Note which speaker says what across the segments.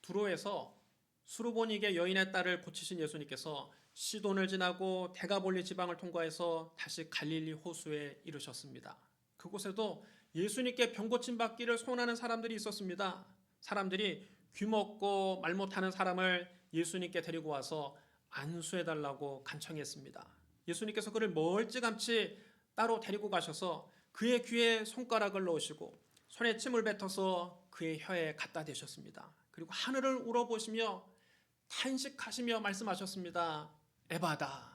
Speaker 1: 두로에서 수르보니게 여인의 딸을 고치신 예수님께서 시돈을 지나고 데가볼리 지방을 통과해서 다시 갈릴리 호수에 이르셨습니다. 그곳에도 예수님께 병 고침 받기를 소원하는 사람들이 있었습니다. 사람들이 귀먹고 말 못하는 사람을 예수님께 데리고 와서 안수해달라고 간청했습니다. 예수님께서 그를 멀찌감치 따로 데리고 가셔서 그의 귀에 손가락을 넣으시고 손에 침을 뱉어서 그의 혀에 갖다 대셨습니다. 그리고 하늘을 우러보시며 탄식하시며 말씀하셨습니다. 에바다.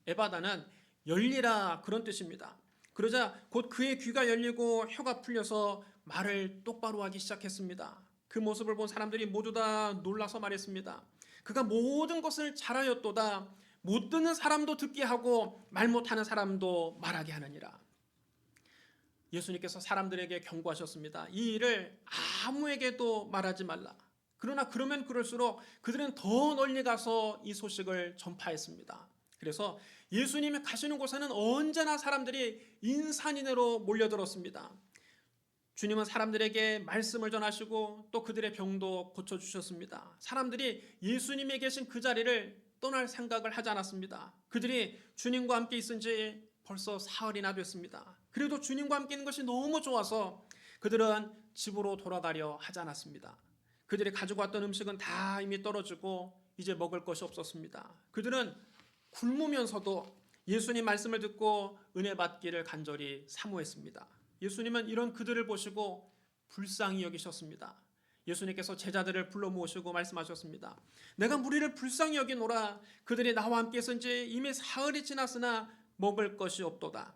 Speaker 1: 에바다는 열리라, 그런 뜻입니다. 그러자 곧 그의 귀가 열리고 혀가 풀려서 말을 똑바로 하기 시작했습니다. 그 모습을 본 사람들이 모두 다 놀라서 말했습니다. 그가 모든 것을 잘하였도다. 못 듣는 사람도 듣게 하고 말 못하는 사람도 말하게 하느니라. 예수님께서 사람들에게 경고하셨습니다. 이 일을 아무에게도 말하지 말라. 그러나 그러면 그럴수록 그들은 더 널리 가서 이 소식을 전파했습니다. 그래서 예수님이 가시는 곳에는 언제나 사람들이 인산인해로 몰려들었습니다. 주님은 사람들에게 말씀을 전하시고 또 그들의 병도 고쳐주셨습니다. 사람들이 예수님이 계신 그 자리를 떠날 생각을 하지 않았습니다. 그들이 주님과 함께 있은 지 벌써 사흘이나 됐습니다. 그래도 주님과 함께 있는 것이 너무 좋아서 그들은 집으로 돌아가려 하지 않았습니다. 그들이 가지고 왔던 음식은 다 이미 떨어지고 이제 먹을 것이 없었습니다. 그들은 굶으면서도 예수님 말씀을 듣고 은혜 받기를 간절히 사모했습니다. 예수님은 이런 그들을 보시고 불쌍히 여기셨습니다. 예수님께서 제자들을 불러 모으시고 말씀하셨습니다. 내가 무리를 불쌍히 여기노라. 그들이 나와 함께 있은 지 이미 사흘이 지났으나 먹을 것이 없도다.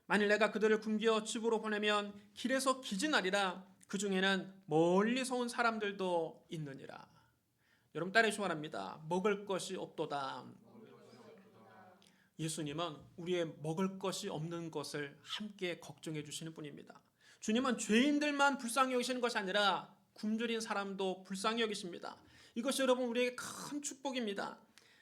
Speaker 1: 만일 내가 그들을 굶겨 집으로 보내면 길에서 기진하리라. 그 중에는 멀리서 온 사람들도 있느니라. 여러분 따라 소원합니다. 먹을 것이 없도다. 예수님은 우리의 먹을 것이 없는 것을 함께 걱정해 주시는 분입니다. 주님은 죄인들만 불쌍히 여기시는 것이 아니라 굶주린 사람도 불쌍히 여기십니다. 이것이 여러분 우리에게 큰 축복입니다.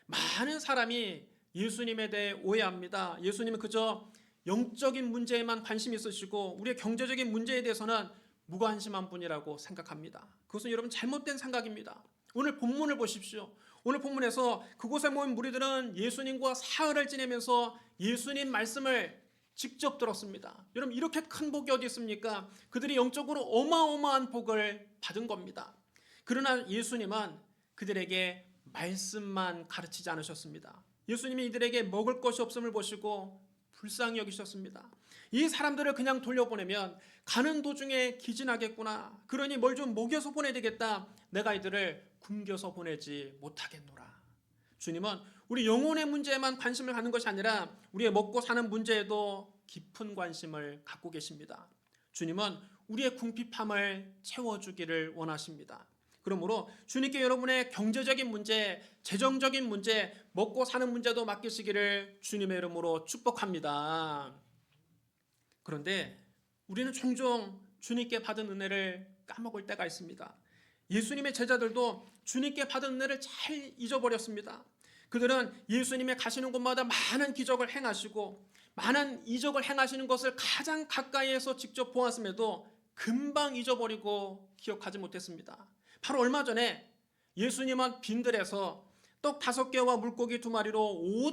Speaker 1: 많은 사람이 예수님에 대해 오해합니다. 예수님은 그저 영적인 문제에만 관심이 있으시고 우리의 경제적인 문제에 대해서는 무관심한 분이라고 생각합니다. 그것은 여러분 잘못된 생각입니다. 오늘 본문을 보십시오. 오늘 본문에서 그곳에 모인 무리들은 예수님과 사흘을 지내면서 예수님 말씀을 직접 들었습니다. 여러분 이렇게 큰 복이 어디 있습니까? 그들이 영적으로 어마어마한 복을 받은 겁니다. 그러나 예수님은 그들에게 말씀만 가르치지 않으셨습니다. 예수님이 이들에게 먹을 것이 없음을 보시고 불쌍히 여기셨습니다. 이 사람들을 그냥 돌려보내면 가는 도중에 기진하겠구나. 그러니 뭘 좀 먹여서 보내야 되겠다. 내가 이들을 굶겨서 보내지 못하겠노라. 주님은 우리 영혼의 문제에만 관심을 갖는 것이 아니라 우리의 먹고 사는 문제에도 깊은 관심을 갖고 계십니다. 주님은 우리의 궁핍함을 채워주기를 원하십니다. 그러므로 주님께 여러분의 경제적인 문제, 재정적인 문제, 먹고 사는 문제도 맡기시기를 주님의 이름으로 축복합니다. 그런데 우리는 종종 주님께 받은 은혜를 까먹을 때가 있습니다. 예수님의 제자들도 주님께 받은 은혜를 잘 잊어버렸습니다. 그들은 예수님의 가시는 곳마다 많은 기적을 행하시고 많은 이적을 행하시는 것을 가장 가까이에서 직접 보았음에도 금방 잊어버리고 기억하지 못했습니다. 바로 얼마 전에 예수님은 빈들에서 떡 5개와 물고기 2마리로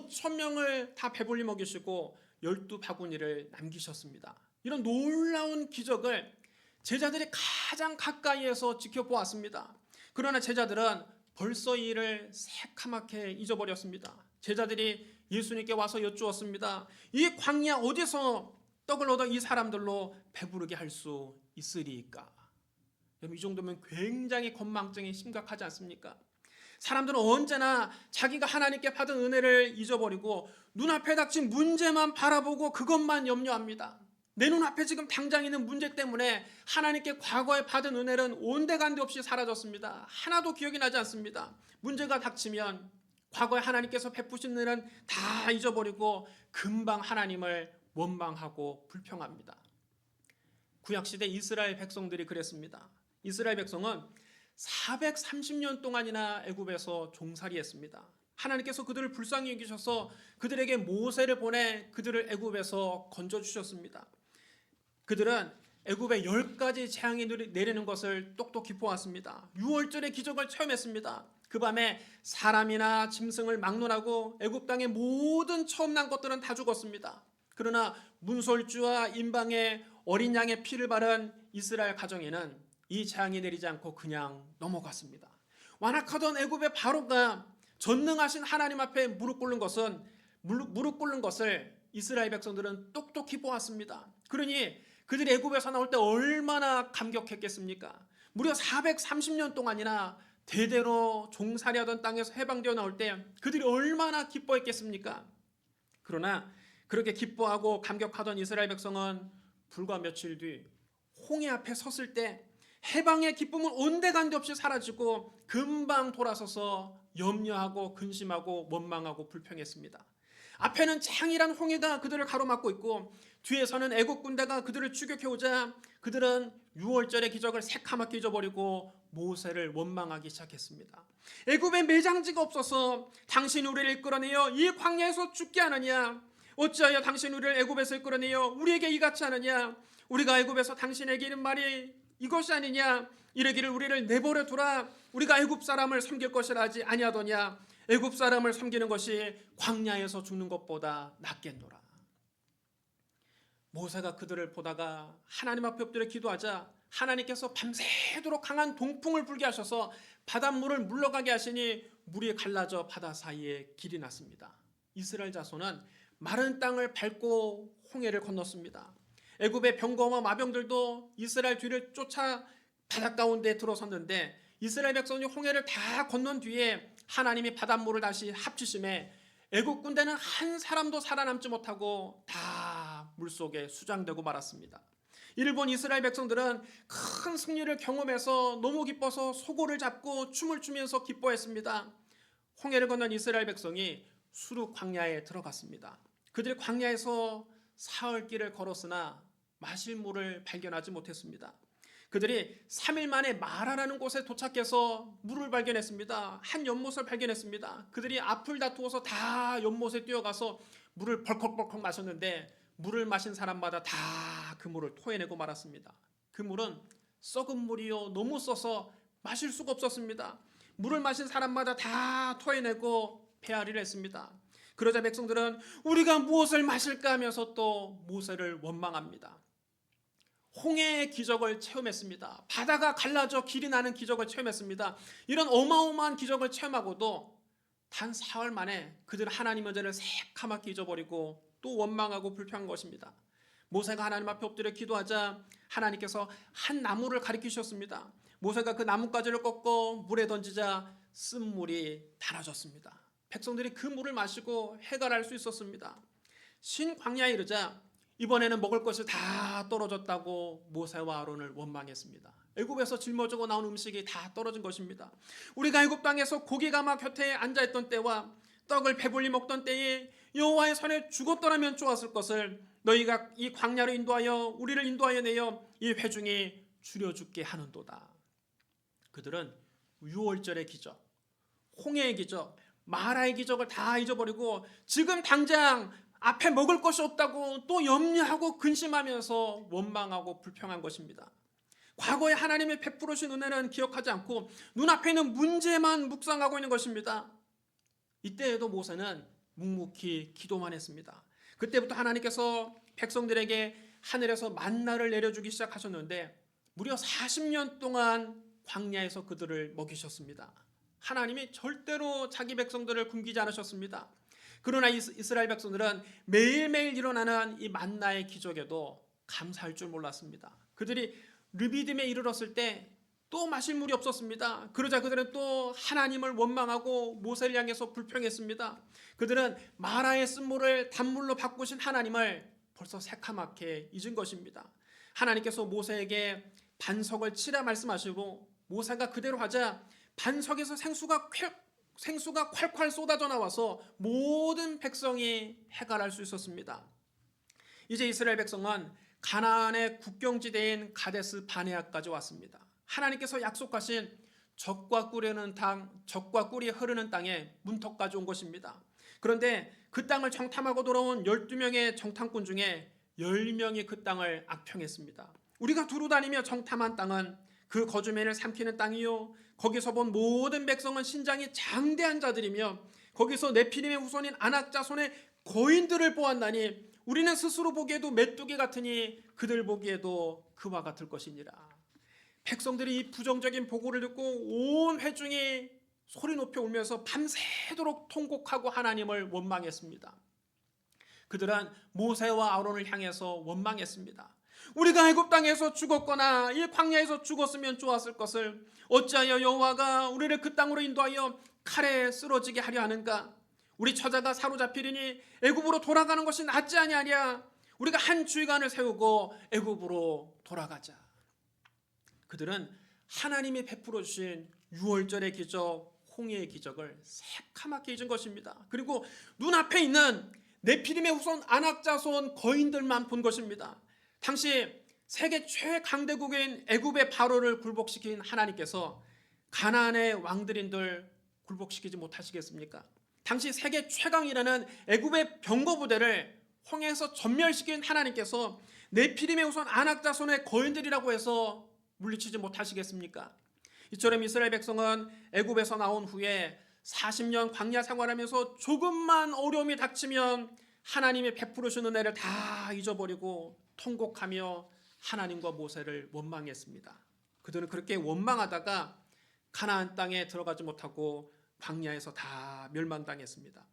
Speaker 1: 5,000명을 다 배불리 먹이시고 12바구니를 남기셨습니다. 이런 놀라운 기적을 제자들이 가장 가까이에서 지켜보았습니다. 그러나 제자들은 벌써 이 일을 새카맣게 잊어버렸습니다. 제자들이 예수님께 와서 여쭈었습니다. 이 광야 어디서 떡을 얻어 이 사람들로 배부르게 할 수 있으리까? 여러분 이 정도면 굉장히 건망증이 심각하지 않습니까? 사람들은 언제나 자기가 하나님께 받은 은혜를 잊어버리고 눈앞에 닥친 문제만 바라보고 그것만 염려합니다. 내 눈앞에 지금 당장 있는 문제 때문에 하나님께 과거에 받은 은혜는 온데간데 없이 사라졌습니다. 하나도 기억이 나지 않습니다. 문제가 닥치면 과거에 하나님께서 베푸신 은혜는 다 잊어버리고 금방 하나님을 원망하고 불평합니다. 구약시대 이스라엘 백성들이 그랬습니다. 이스라엘 백성은 430년 동안이나 애굽에서 종살이했습니다. 하나님께서 그들을 불쌍히 여기셔서 그들에게 모세를 보내 그들을 애굽에서 건져주셨습니다. 그들은 애굽에 10가지 재앙이 내리는 것을 똑똑히 보았습니다. 6월절의 기적을 체험했습니다. 그 밤에 사람이나 짐승을 막론하고 애굽 땅의 모든 처음 난 것들은 다 죽었습니다. 그러나 문설주와 임방의 어린 양의 피를 바른 이스라엘 가정에는 이 재앙이 내리지 않고 그냥 넘어갔습니다. 완악하던 애굽의 바로가 전능하신 하나님 앞에 무릎 꿇는 것을 이스라엘 백성들은 똑똑히 보았습니다. 그러니 그들이 애굽에서 나올 때 얼마나 감격했겠습니까? 무려 430년 동안이나 대대로 종살이하던 땅에서 해방되어 나올 때 그들이 얼마나 기뻐했겠습니까? 그러나 그렇게 기뻐하고 감격하던 이스라엘 백성은 불과 며칠 뒤 홍해 앞에 섰을 때 해방의 기쁨은 온데간데 없이 사라지고 금방 돌아서서 염려하고 근심하고 원망하고 불평했습니다. 앞에는 창이란 홍해가 그들을 가로막고 있고 뒤에서는 애국 군대가 그들을 추격해오자 그들은 6월절의 기적을 새카맣게 잊어버리고 모세를 원망하기 시작했습니다. 애굽에 매장지가 없어서 당신 우리를 이끌어내어 이 광야에서 죽게 하느냐? 어찌하여 당신 우리를 애굽에서 이끌어내어 우리에게 이같이 하느냐? 우리가 애굽에서 당신에게 이른 말이 이것이 아니냐? 이르기를 우리를 내버려 두라. 우리가 애굽 사람을 섬길 것이라 하지 아니하더냐? 애굽 사람을 섬기는 것이 광야에서 죽는 것보다 낫겠노라. 모세가 그들을 보다가 하나님 앞에 엎드려 기도하자 하나님께서 밤새도록 강한 동풍을 불게 하셔서 바닷물을 물러가게 하시니 물이 갈라져 바다 사이에 길이 났습니다. 이스라엘 자손은 마른 땅을 밟고 홍해를 건넜습니다. 애굽의 병거와 마병들도 이스라엘 뒤를 쫓아 바닷 가운데 들어섰는데 이스라엘 백성이 홍해를 다 건넌 뒤에 하나님이 바닷물을 다시 합치심에 애국 군대는 한 사람도 살아남지 못하고 다 물속에 수장되고 말았습니다. 이를 본 이스라엘 백성들은 큰 승리를 경험해서 너무 기뻐서 소고를 잡고 춤을 추면서 기뻐했습니다. 홍해를 건넌 이스라엘 백성이 수르 광야에 들어갔습니다. 그들이 광야에서 사흘 길을 걸었으나 마실 물을 발견하지 못했습니다. 그들이 3일 만에 마라라는 곳에 도착해서 물을 발견했습니다. 한 연못을 발견했습니다. 그들이 앞을 다투어서 다 연못에 뛰어가서 물을 벌컥벌컥 마셨는데 물을 마신 사람마다 다 그 물을 토해내고 말았습니다. 그 물은 썩은 물이요 너무 써서 마실 수가 없었습니다. 물을 마신 사람마다 다 토해내고 배앓이를 했습니다. 그러자 백성들은 우리가 무엇을 마실까 하면서 또 모세를 원망합니다. 홍해의 기적을 체험했습니다. 바다가 갈라져 길이 나는 기적을 체험했습니다. 이런 어마어마한 기적을 체험하고도 단 사흘 만에 그들은 하나님의 죄를 새카맣게 잊어버리고 또 원망하고 불평한 것입니다. 모세가 하나님 앞에 엎드려 기도하자 하나님께서 한 나무를 가리키셨습니다. 모세가 그 나뭇가지를 꺾어 물에 던지자 쓴물이 달아졌습니다. 백성들이 그 물을 마시고 해갈할 수 있었습니다. 신광야에 이르자 이번에는 먹을 것이 다 떨어졌다고 모세와 아론을 원망했습니다. 애굽에서 짊어지고 나온 음식이 다 떨어진 것입니다. 우리가 애굽 땅에서 고기가 막 곁에 앉아있던 때와 떡을 배불리 먹던 때에 여호와의 손에 죽었더라면 좋았을 것을 너희가 이 광야로 인도하여 우리를 인도하여 내어 이 회중이 줄여 죽게 하는도다. 그들은 6월절의 기적, 홍해의 기적, 마라의 기적을 다 잊어버리고 지금 당장 앞에 먹을 것이 없다고 또 염려하고 근심하면서 원망하고 불평한 것입니다. 과거에 하나님의 베풀으신 은혜는 기억하지 않고 눈앞에 있는 문제만 묵상하고 있는 것입니다. 이때에도 모세는 묵묵히 기도만 했습니다. 그때부터 하나님께서 백성들에게 하늘에서 만나를 내려주기 시작하셨는데 무려 40년 동안 광야에서 그들을 먹이셨습니다. 하나님이 절대로 자기 백성들을 굶기지 않으셨습니다. 그러나 이스라엘 백성들은 매일매일 일어나는 이 만나의 기적에도 감사할 줄 몰랐습니다. 그들이 르비딤에 이르렀을 때 또 마실 물이 없었습니다. 그러자 그들은 또 하나님을 원망하고 모세를 향해서 불평했습니다. 그들은 마라의 쓴물을 단물로 바꾸신 하나님을 벌써 새카맣게 잊은 것입니다. 하나님께서 모세에게 반석을 치라 말씀하시고 모세가 그대로 하자 반석에서 생수가 콸콸 쏟아져 나와서 모든 백성이 해갈할 수 있었습니다. 이제 이스라엘 백성은 가나안의 국경지대인 가데스 바네아까지 왔습니다. 하나님께서 약속하신 젖과 꿀이 흐르는 땅에 문턱까지 온 것입니다. 그런데 그 땅을 정탐하고 돌아온 12명의 정탐꾼 중에 10명이 그 땅을 악평했습니다. 우리가 두루 다니며 정탐한 땅은 그 거주민을 삼키는 땅이요 거기서 본 모든 백성은 신장이 장대한 자들이며 거기서 네피림의 후손인 아낙 자손의 거인들을 보았나니 우리는 스스로 보기에도 메뚜기 같으니 그들 보기에도 그와 같을 것이니라. 백성들이 이 부정적인 보고를 듣고 온 회중이 소리 높여 울면서 밤새도록 통곡하고 하나님을 원망했습니다. 그들은 모세와 아론을 향해서 원망했습니다. 우리가 애굽 땅에서 죽었거나 이 광야에서 죽었으면 좋았을 것을 어찌하여 여호와가 우리를 그 땅으로 인도하여 칼에 쓰러지게 하려 하는가? 우리 처자가 사로잡히리니 애굽으로 돌아가는 것이 낫지 아니하랴. 우리가 한 주의관을 세우고 애굽으로 돌아가자. 그들은 하나님이 베풀어 주신 유월절의 기적, 홍해의 기적을 새카맣게 잊은 것입니다. 그리고 눈앞에 있는 네피림의 후손 아낙 자손 거인들만 본 것입니다. 당시 세계 최강대국인 애굽의 바로를 굴복시킨 하나님께서 가나안의 왕들인들 굴복시키지 못하시겠습니까? 당시 세계 최강이라는 애굽의 병거 부대를 홍해에서 전멸시킨 하나님께서 네피림의 후손 아낙 자손의 거인들이라고 해서 물리치지 못하시겠습니까? 이처럼 이스라엘 백성은 애굽에서 나온 후에 40년 광야 생활하면서 조금만 어려움이 닥치면 하나님이 베풀으신 은혜를 다 잊어버리고 통곡하며 하나님과 모세를 원망했습니다. 그들은 그렇게 원망하다가 가나안 땅에 들어가지 못하고 광야에서 다 멸망당했습니다.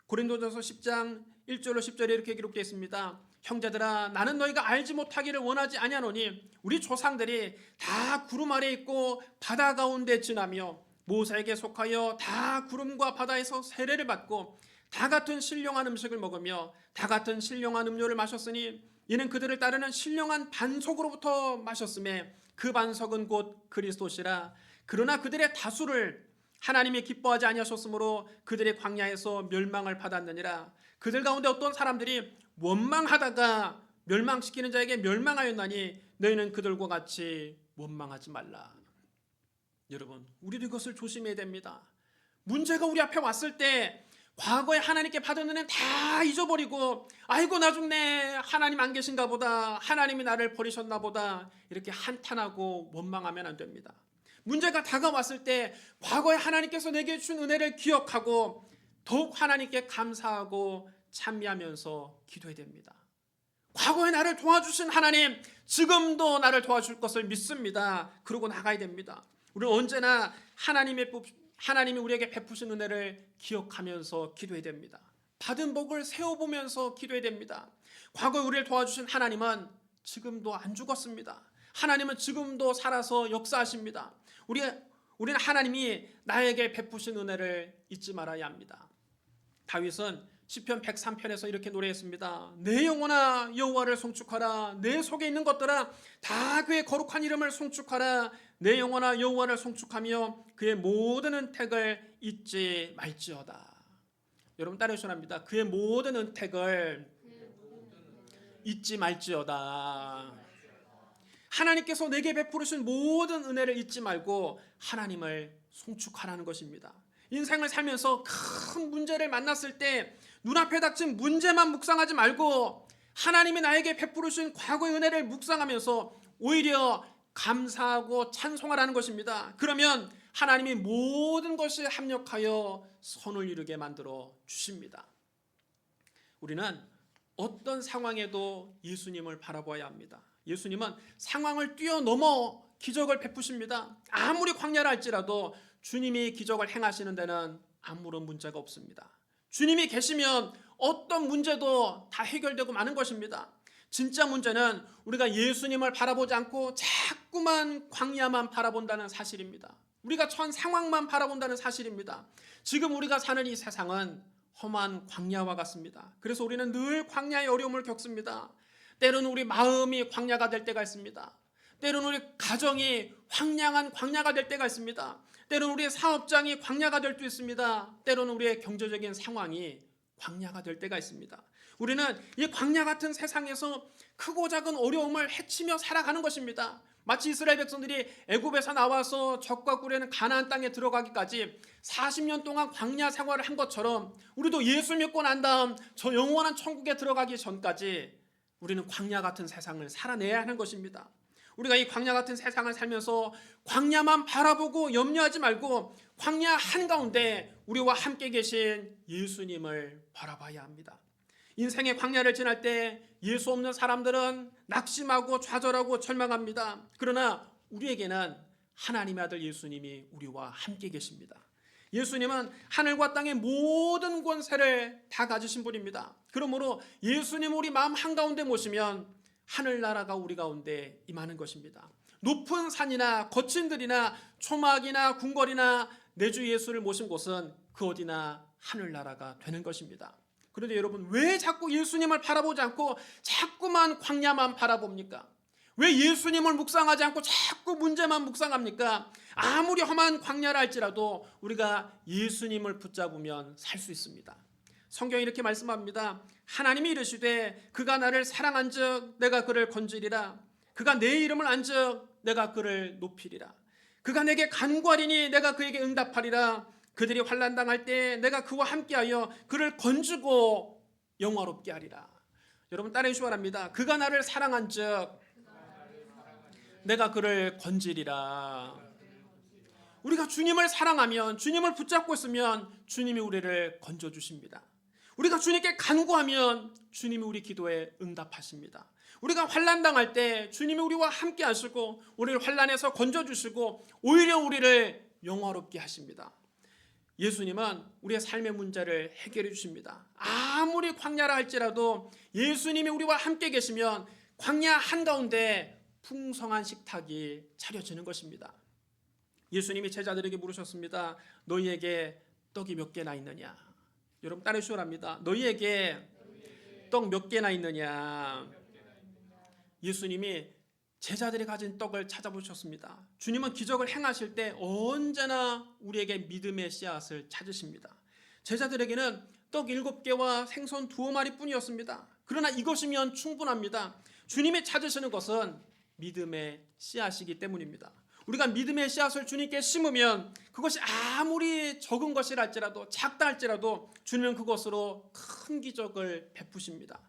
Speaker 1: 고린도전서 10장 1절로 10절에 이렇게 기록되어 있습니다. 형제들아 나는 너희가 알지 못하기를 원하지 아니하노니 우리 조상들이 다 구름 아래 있고 바다 가운데 지나며 모세에게 속하여 다 구름과 바다에서 세례를 받고 다 같은 신령한 음식을 먹으며 다 같은 신령한 음료를 마셨으니 이는 그들을 따르는 신령한 반석으로부터 마셨음에 그 반석은 곧 그리스도시라. 그러나 그들의 다수를 하나님이 기뻐하지 아니하셨으므로 그들이 광야에서 멸망을 받았느니라. 그들 가운데 어떤 사람들이 원망하다가 멸망시키는 자에게 멸망하였나니 너희는 그들과 같이 원망하지 말라. 여러분, 우리도 이것을 조심해야 됩니다. 문제가 우리 앞에 왔을 때 과거에 하나님께 받은 은혜는 다 잊어버리고 아이고 나 죽네, 하나님 안 계신가 보다, 하나님이 나를 버리셨나 보다 이렇게 한탄하고 원망하면 안 됩니다. 문제가 다가왔을 때 과거에 하나님께서 내게 준 은혜를 기억하고 더욱 하나님께 감사하고 찬미하면서 기도해야 됩니다. 과거에 나를 도와주신 하나님 지금도 나를 도와줄 것을 믿습니다. 그러고 나가야 됩니다. 우리는 언제나 하나님이 우리에게 베푸신 은혜를 기억하면서 기도해야 됩니다. 받은 복을 세워보면서 기도해야 됩니다. 과거에 우리를 도와주신 하나님은 지금도 안 죽었습니다. 하나님은 지금도 살아서 역사하십니다. 우리는 하나님이 나에게 베푸신 은혜를 잊지 말아야 합니다. 다윗은 시편 103편에서 이렇게 노래했습니다. 내 영혼아 여호와를 송축하라. 내 속에 있는 것들아 다 그의 거룩한 이름을 송축하라. 내 영혼아 여호와를 송축하며 그의 모든 은택을 잊지 말지어다. 여러분 따라하셔야 합니다. 그의 모든 은택을 잊지 말지어다. 하나님께서 내게 베푸르신 모든 은혜를 잊지 말고 하나님을 송축하라는 것입니다. 인생을 살면서 큰 문제를 만났을 때 눈앞에 닥친 문제만 묵상하지 말고 하나님이 나에게 베푸르신 과거의 은혜를 묵상하면서 오히려 감사하고 찬송하라는 것입니다. 그러면 하나님이 모든 것이 합력하여 선을 이루게 만들어 주십니다. 우리는 어떤 상황에도 예수님을 바라봐야 합니다. 예수님은 상황을 뛰어넘어 기적을 베푸십니다. 아무리 광야라 할지라도 주님이 기적을 행하시는 데는 아무런 문제가 없습니다. 주님이 계시면 어떤 문제도 다 해결되고 마는 것입니다. 진짜 문제는 우리가 예수님을 바라보지 않고 자꾸만 광야만 바라본다는 사실입니다. 우리가 처한 상황만 바라본다는 사실입니다. 지금 우리가 사는 이 세상은 험한 광야와 같습니다. 그래서 우리는 늘 광야의 어려움을 겪습니다. 때로는 우리 마음이 광야가 될 때가 있습니다. 때로는 우리 가정이 황량한 광야가 될 때가 있습니다. 때로는 우리의 사업장이 광야가 될 수 있습니다. 때로는 우리의 경제적인 상황이 광야가 될 때가 있습니다. 우리는 이 광야 같은 세상에서 크고 작은 어려움을 헤치며 살아가는 것입니다. 마치 이스라엘 백성들이 애굽에서 나와서 적과 꿀에는 가나안 땅에 들어가기까지 40년 동안 광야 생활을 한 것처럼 우리도 예수 믿고 난 다음 저 영원한 천국에 들어가기 전까지 우리는 광야 같은 세상을 살아내야 하는 것입니다. 우리가 이 광야 같은 세상을 살면서 광야만 바라보고 염려하지 말고 광야 한가운데 우리와 함께 계신 예수님을 바라봐야 합니다. 인생의 광야를 지날 때 예수 없는 사람들은 낙심하고 좌절하고 절망합니다. 그러나 우리에게는 하나님의 아들 예수님이 우리와 함께 계십니다. 예수님은 하늘과 땅의 모든 권세를 다 가지신 분입니다. 그러므로 예수님 우리 마음 한가운데 모시면 하늘나라가 우리 가운데 임하는 것입니다. 높은 산이나 거친 들이나 초막이나 궁궐이나 내 주 예수를 모신 곳은 그 어디나 하늘나라가 되는 것입니다. 그런데 여러분, 왜 자꾸 예수님을 바라보지 않고 자꾸만 광야만 바라봅니까? 왜 예수님을 묵상하지 않고 자꾸 문제만 묵상합니까? 아무리 험한 광야라 할지라도 우리가 예수님을 붙잡으면 살 수 있습니다. 성경이 이렇게 말씀합니다. 하나님이 이르시되 그가 나를 사랑한즉 내가 그를 건지리라. 그가 내 이름을 안즉 내가 그를 높이리라. 그가 내게 간구하리니 내가 그에게 응답하리라. 그들이 환난 당할 때 내가 그와 함께하여 그를 건지고 영화롭게 하리라. 여러분 따라해 주시기 바랍니다. 그가 나를 사랑한즉 내가 그를 건지리라. 우리가 주님을 사랑하면, 주님을 붙잡고 있으면 주님이 우리를 건져주십니다. 우리가 주님께 간구하면 주님이 우리 기도에 응답하십니다. 우리가 환난 당할 때 주님이 우리와 함께 하시고 우리를 환난에서 건져주시고 오히려 우리를 영화롭게 하십니다. 예수님은 우리의 삶의 문제를 해결해 주십니다. 아무리 광야라 할지라도 예수님이 우리와 함께 계시면 광야 한가운데 풍성한 식탁이 차려지는 것입니다. 예수님이 제자들에게 물으셨습니다. 너희에게 떡이 몇 개나 있느냐? 여러분 따라해 주시랍니다. 너희에게 떡 몇 개나 있느냐? 예수님이 제자들이 가진 떡을 찾아보셨습니다. 주님은 기적을 행하실 때 언제나 우리에게 믿음의 씨앗을 찾으십니다. 제자들에게는 떡 7개와 생선 2마리 뿐이었습니다. 그러나 이것이면 충분합니다. 주님이 찾으시는 것은 믿음의 씨앗이기 때문입니다. 우리가 믿음의 씨앗을 주님께 심으면 그것이 아무리 적은 것이라 할지라도, 작다 할지라도 주님은 그것으로 큰 기적을 베푸십니다.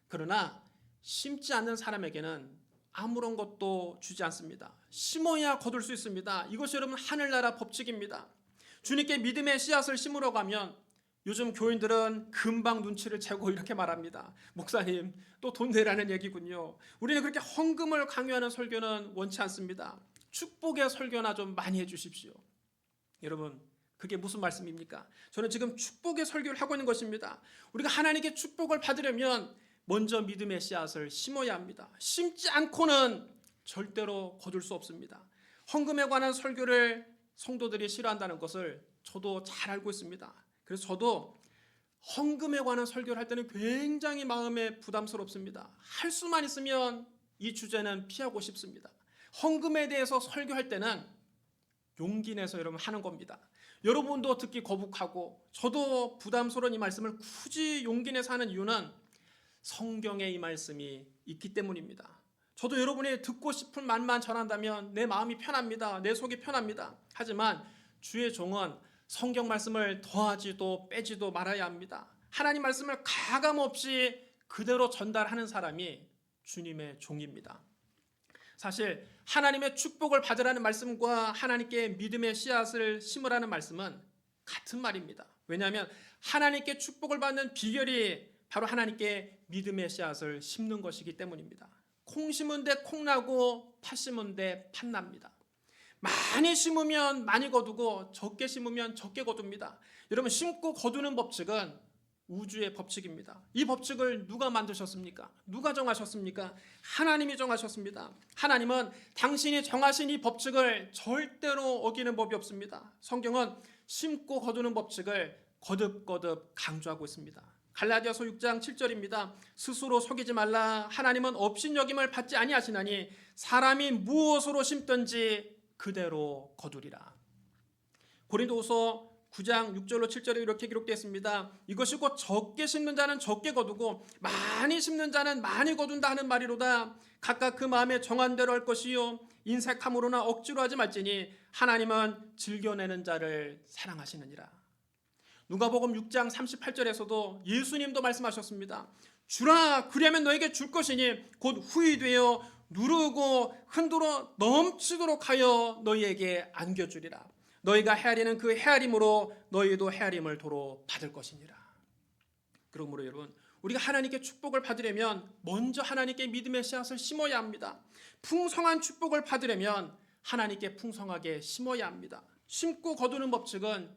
Speaker 1: 그러나 심지 않는 사람에게는 아무런 것도 주지 않습니다. 심어야 거둘 수 있습니다. 이것이 여러분 하늘나라 법칙입니다. 주님께 믿음의 씨앗을 심으러 가면 요즘 교인들은 금방 눈치를 채고 이렇게 말합니다. 목사님, 또 돈 내라는 얘기군요. 우리는 그렇게 헌금을 강요하는 설교는 원치 않습니다. 축복의 설교나 좀 많이 해주십시오. 여러분, 그게 무슨 말씀입니까? 저는 지금 축복의 설교를 하고 있는 것입니다. 우리가 하나님께 축복을 받으려면 먼저 믿음의 씨앗을 심어야 합니다. 심지 않고는 절대로 거둘 수 없습니다. 헌금에 관한 설교를 성도들이 싫어한다는 것을 저도 잘 알고 있습니다. 그래서 저도 헌금에 관한 설교를 할 때는 굉장히 마음에 부담스럽습니다. 할 수만 있으면 이 주제는 피하고 싶습니다. 헌금에 대해서 설교할 때는 용기 내서 여러분 하는 겁니다. 여러분도 듣기 거북하고 저도 부담스러운 이 말씀을 굳이 용기 내서 하는 이유는 성경에 이 말씀이 있기 때문입니다. 저도 여러분이 듣고 싶은 말만 전한다면 내 마음이 편합니다. 내 속이 편합니다. 하지만 주의 종은 성경 말씀을 더하지도 빼지도 말아야 합니다. 하나님 말씀을 가감없이 그대로 전달하는 사람이 주님의 종입니다. 사실 하나님의 축복을 받으라는 말씀과 하나님께 믿음의 씨앗을 심으라는 말씀은 같은 말입니다. 왜냐하면 하나님께 축복을 받는 비결이 바로 하나님께 믿음의 씨앗을 심는 것이기 때문입니다. 콩 심은 데 콩 나고 팥 심은 데 팥 납니다. 많이 심으면 많이 거두고 적게 심으면 적게 거둡니다. 여러분, 심고 거두는 법칙은 우주의 법칙입니다. 이 법칙을 누가 만드셨습니까? 누가 정하셨습니까? 하나님이 정하셨습니다. 하나님은 당신이 정하신 이 법칙을 절대로 어기는 법이 없습니다. 성경은 심고 거두는 법칙을 거듭거듭 강조하고 있습니다. 갈라디아서 6장 7절입니다. 스스로 속이지 말라. 하나님은 업신여김을 받지 아니하시나니 사람이 무엇으로 심든지 그대로 거두리라. 고린도후서 9장 6절로 7절에 이렇게 기록되어 있습니다. 이것이 곧 적게 심는 자는 적게 거두고 많이 심는 자는 많이 거둔다 하는 말이로다. 각각 그 마음에 정한 대로 할 것이요 인색함으로나 억지로 하지 말지니 하나님은 즐겨내는 자를 사랑하시느니라. 누가복음 6장 38절에서도 예수님도 말씀하셨습니다. 주라, 그리하면 너에게 줄 것이니 곧 후히 되어 누르고 흔들어 넘치도록 하여 너희에게 안겨주리라. 너희가 헤아리는 그 헤아림으로 너희도 헤아림을 도로 받을 것이니라. 그러므로 여러분, 우리가 하나님께 축복을 받으려면 먼저 하나님께 믿음의 씨앗을 심어야 합니다. 풍성한 축복을 받으려면 하나님께 풍성하게 심어야 합니다. 심고 거두는 법칙은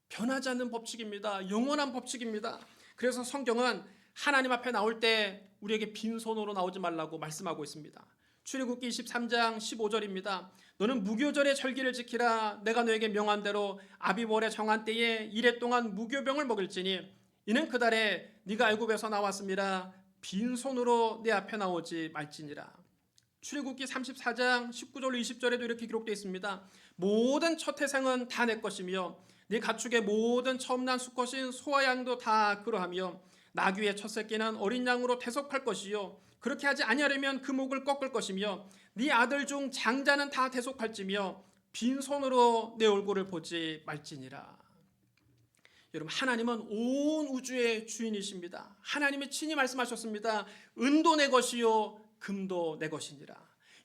Speaker 1: 변하지 않는 법칙입니다. 영원한 법칙입니다. 그래서 성경은 하나님 앞에 나올 때 우리에게 빈손으로 나오지 말라고 말씀하고 있습니다. 출애굽기 23장 15절입니다. 너는 무교절의 절기를 지키라. 내가 너에게 명한 대로 아비월의 정한 때에 이래 동안 무교병을 먹을지니 이는 그달에 네가 애굽에서 나왔음이라. 빈손으로 내 앞에 나오지 말지니라. 출애굽기 34장 19절 20절에도 이렇게 기록되어 있습니다. 모든 첫 태생은 다 내 것이며 네 가축의 모든 처음 난 수컷인 소와 양도 다 그러하며 나귀의 첫 새끼는 어린 양으로 대속할 것이요 그렇게 하지 아니하려면 그 목을 꺾을 것이며 네 아들 중 장자는 다 대속할지며 빈손으로 내 얼굴을 보지 말지니라. 여러분, 하나님은 온 우주의 주인이십니다. 하나님이 친히 말씀하셨습니다. 은도 내 것이요 금도 내 것이니라.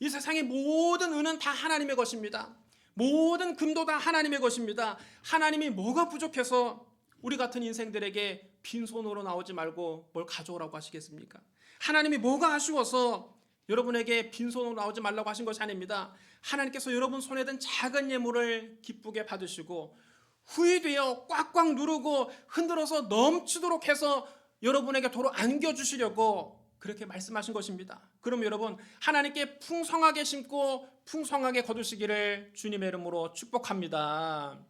Speaker 1: 이 세상의 모든 은은 다 하나님의 것입니다. 모든 금도 다 하나님의 것입니다. 하나님이 뭐가 부족해서 우리 같은 인생들에게 빈손으로 나오지 말고 뭘 가져오라고 하시겠습니까? 하나님이 뭐가 아쉬워서 여러분에게 빈손으로 나오지 말라고 하신 것이 아닙니다. 하나님께서 여러분 손에 든 작은 예물을 기쁘게 받으시고 후이 되어 꽉꽉 누르고 흔들어서 넘치도록 해서 여러분에게 도로 안겨주시려고 그렇게 말씀하신 것입니다. 그럼 여러분, 하나님께 풍성하게 심고 풍성하게 거두시기를 주님의 이름으로 축복합니다.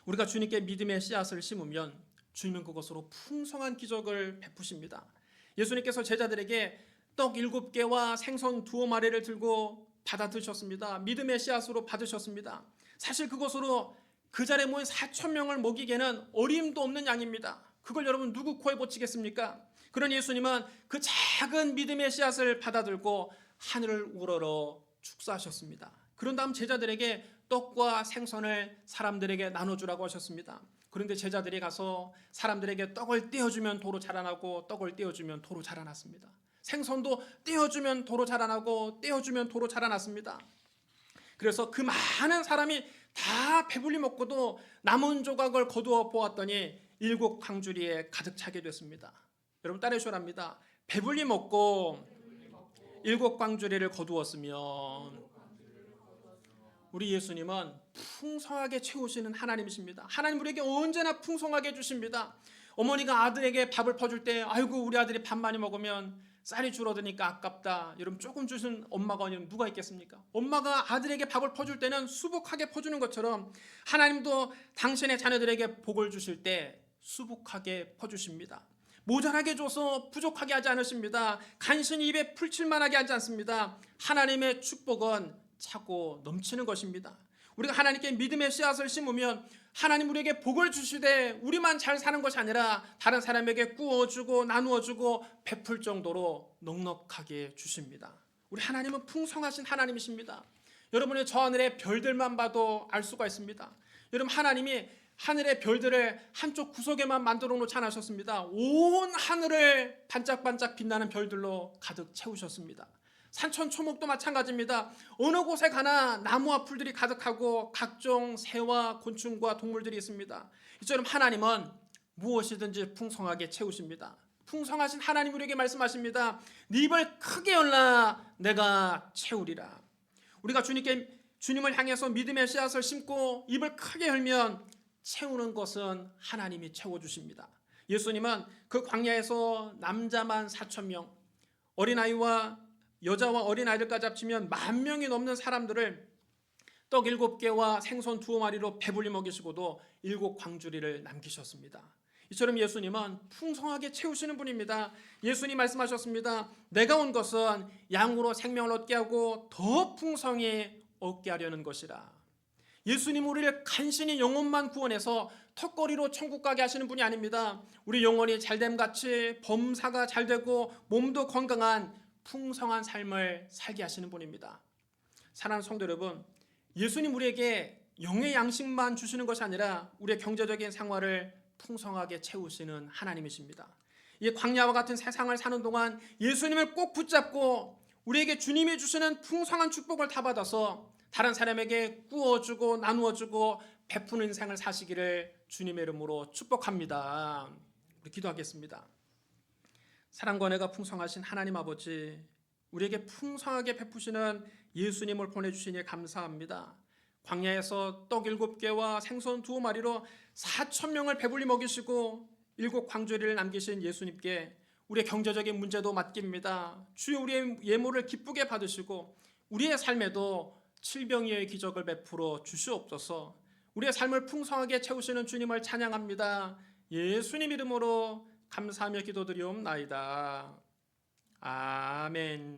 Speaker 1: 우리가 주님께 믿음의 씨앗을 심으면 주님은 그것으로 풍성한 기적을 베푸십니다. 예수님께서 제자들에게 떡 7개와 생선 2마리를 들고 받아 드셨습니다. 믿음의 씨앗으로 받으셨습니다. 사실 그것으로 그 자리에 모인 4,000명을 먹이기에는 어림도 없는 양입니다. 그걸 여러분 누구 코에 붙이겠습니까? 그런 예수님은 그 작은 믿음의 씨앗을 받아들고 하늘을 우러러 축사하셨습니다. 그런 다음 제자들에게 떡과 생선을 사람들에게 나눠주라고 하셨습니다. 그런데 제자들이 가서 사람들에게 떡을 떼어주면 도로 자라나고 떡을 떼어주면 도로 자라났습니다. 생선도 떼어주면 도로 자라나고 떼어주면 도로 자라났습니다. 그래서 그 많은 사람이 다 배불리 먹고도 남은 조각을 거두어 보았더니 7 광주리에 가득 차게 됐습니다. 여러분 따라해 주랍니다. 배불리 먹고 7 광주리를 거두었으면 우리 예수님은 풍성하게 채우시는 하나님이십니다. 하나님 우리에게 언제나 풍성하게 주십니다. 어머니가 아들에게 밥을 퍼줄 때 아이고 우리 아들이 밥 많이 먹으면 쌀이 줄어드니까 아깝다. 여러분 조금 주신 엄마가 아니면 누가 있겠습니까? 엄마가 아들에게 밥을 퍼줄 때는 수북하게 퍼주는 것처럼 하나님도 당신의 자녀들에게 복을 주실 때 수북하게 퍼주십니다. 모자라게 줘서 부족하게 하지 않으십니다. 간신히 입에 풀칠만하게 하지 않습니다. 하나님의 축복은 차고 넘치는 것입니다. 우리가 하나님께 믿음의 씨앗을 심으면 하나님 우리에게 복을 주시되 우리만 잘 사는 것이 아니라 다른 사람에게 꾸어주고 나누어주고 베풀 정도로 넉넉하게 주십니다. 우리 하나님은 풍성하신 하나님이십니다. 여러분의 저 하늘의 별들만 봐도 알 수가 있습니다. 여러분 하나님이 하늘의 별들을 한쪽 구석에만 만들어 놓지 않으셨습니다. 온 하늘을 반짝반짝 빛나는 별들로 가득 채우셨습니다. 산천초목도 마찬가지입니다. 어느 곳에 가나 나무와 풀들이 가득하고 각종 새와 곤충과 동물들이 있습니다. 이처럼 하나님은 무엇이든지 풍성하게 채우십니다. 풍성하신 하나님 우리에게 말씀하십니다. 네 입을 크게 열라 내가 채우리라. 우리가 주님을 향해서 믿음의 씨앗을 심고 입을 크게 열면 채우는 것은 하나님이 채워주십니다. 예수님은 그 광야에서 남자만 4,000명, 어린아이와 여자와 어린아이들까지 합치면 10,000명이 넘는 사람들을 떡 7개와 생선 2마리로 배불리 먹이시고도 7 광주리를 남기셨습니다. 이처럼 예수님은 풍성하게 채우시는 분입니다. 예수님 말씀하셨습니다. 내가 온 것은 양으로 생명을 얻게 하고 더 풍성히 얻게 하려는 것이라. 예수님 우리를 간신히 영혼만 구원해서 턱걸이로 천국 가게 하시는 분이 아닙니다. 우리 영혼이 잘됨같이 범사가 잘되고 몸도 건강한 풍성한 삶을 살게 하시는 분입니다. 사랑하는 성도 여러분, 예수님 우리에게 영의 양식만 주시는 것이 아니라 우리의 경제적인 생활을 풍성하게 채우시는 하나님이십니다. 이 광야와 같은 세상을 사는 동안 예수님을 꼭 붙잡고 우리에게 주님이 주시는 풍성한 축복을 다 받아서 다른 사람에게 꾸어주고 나누어주고 베푸는 인생을 사시기를 주님의 이름으로 축복합니다. 우리 기도하겠습니다. 사랑과 은혜가 풍성하신 하나님 아버지, 우리에게 풍성하게 베푸시는 예수님을 보내주시니 감사합니다. 광야에서 떡 7개와 생선 2마리로 4,000명을 배불리 먹이시고 7 광주리를 남기신 예수님께 우리의 경제적인 문제도 맡깁니다. 주여 우리의 예물을 기쁘게 받으시고 우리의 삶에도 칠병이의 기적을 베풀어 주시옵소서. 우리의 삶을 풍성하게 채우시는 주님을 찬양합니다. 예수님 이름으로 감사하며 기도드리옵나이다. 아멘.